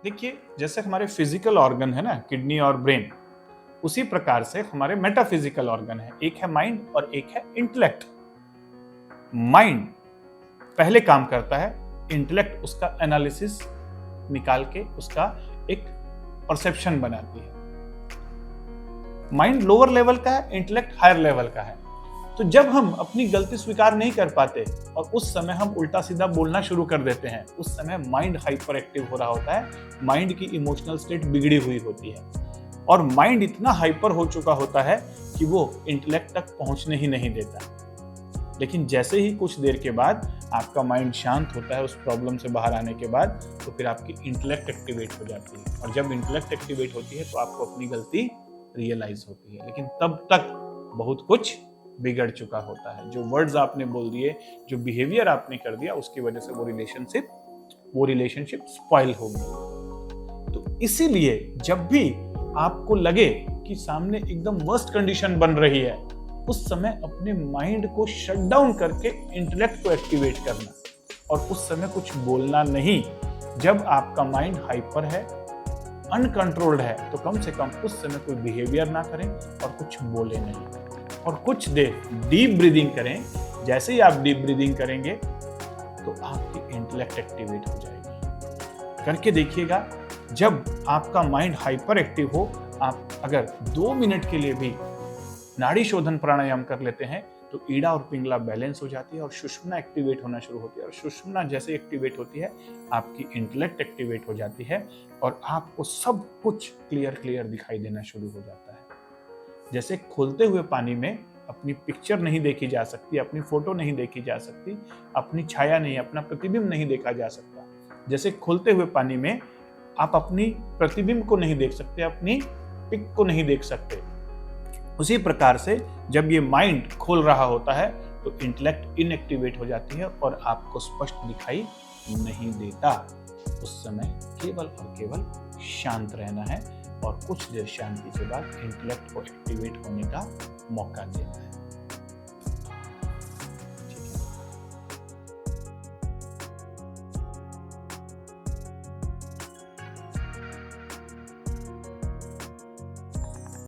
देखिए, जैसे हमारे फिजिकल ऑर्गन है ना, किडनी और ब्रेन, उसी प्रकार से हमारे मेटाफिजिकल ऑर्गन है। एक है माइंड और एक है इंटेलेक्ट। माइंड पहले काम करता है, इंटेलेक्ट उसका एनालिसिस निकाल के उसका एक परसेप्शन बनाती है। माइंड लोअर लेवल का है, इंटेलेक्ट हायर लेवल का है। तो जब हम अपनी गलती स्वीकार नहीं कर पाते और उस समय हम उल्टा सीधा बोलना शुरू कर देते हैं, उस समय माइंड हाइपर एक्टिव हो रहा होता है, माइंड की इमोशनल स्टेट बिगड़ी हुई होती है और माइंड इतना हाइपर हो चुका होता है कि वो इंटेलेक्ट तक पहुंचने ही नहीं देता। लेकिन जैसे ही कुछ देर के बाद आपका माइंड शांत होता है उस प्रॉब्लम से बाहर आने के बाद, तो फिर आपकी इंटेलेक्ट एक्टिवेट हो जाती है और जब इंटेलेक्ट एक्टिवेट होती है तो आपको अपनी गलती रियलाइज होती है। लेकिन तब तक बहुत कुछ बिगड़ चुका होता है। जो वर्ड्स आपने बोल दिए, जो बिहेवियर आपने कर दिया, उसकी वजह से वो रिलेशनशिप स्पॉइल हो गई। तो इसीलिए जब भी आपको लगे कि सामने एकदम वर्स्ट कंडीशन बन रही है, उस समय अपने माइंड को शट डाउन करके इंटेलेक्ट को एक्टिवेट करना और उस समय कुछ बोलना नहीं। जब आपका माइंड हाइपर है, अनकंट्रोल्ड है, तो कम से कम उस समय कोई बिहेवियर ना करें और कुछ बोले नहीं और कुछ देर डीप ब्रीदिंग करें। जैसे ही आप डीप ब्रीदिंग करेंगे तो आपकी इंटेलेक्ट एक्टिवेट हो जाएगी। करके देखिएगा, जब आपका माइंड हाइपर एक्टिव हो, आप अगर 2 मिनट के लिए भी नाड़ी शोधन प्राणायाम कर लेते हैं तो ईड़ा और पिंगला बैलेंस हो जाती है और सुषुम्ना एक्टिवेट होना शुरू होती है और सुषुम्ना जैसे एक्टिवेट होती है, आपकी इंटेलेक्ट एक्टिवेट हो जाती है और आपको सब कुछ क्लियर दिखाई देना शुरू हो जाता है। जैसे खोलते हुए पानी में अपनी पिक्चर नहीं देखी जा सकती, अपनी फोटो नहीं देखी जा सकती, अपनी छाया नहीं, अपना प्रतिबिंब नहीं देखा जा सकता। जैसे खोलते हुए पानी में आप अपनी प्रतिबिंब को नहीं देख सकते, अपनी पिक को नहीं देख सकते, उसी प्रकार से जब ये माइंड खोल रहा होता है तो इंटेलेक्ट इनएक्टिवेट हो जाती है और आपको स्पष्ट दिखाई नहीं देता। उस समय केवल और केवल शांत रहना है और कुछ देर शांति के बाद इंटेलेक्ट को एक्टिवेट होने का मौका देना है।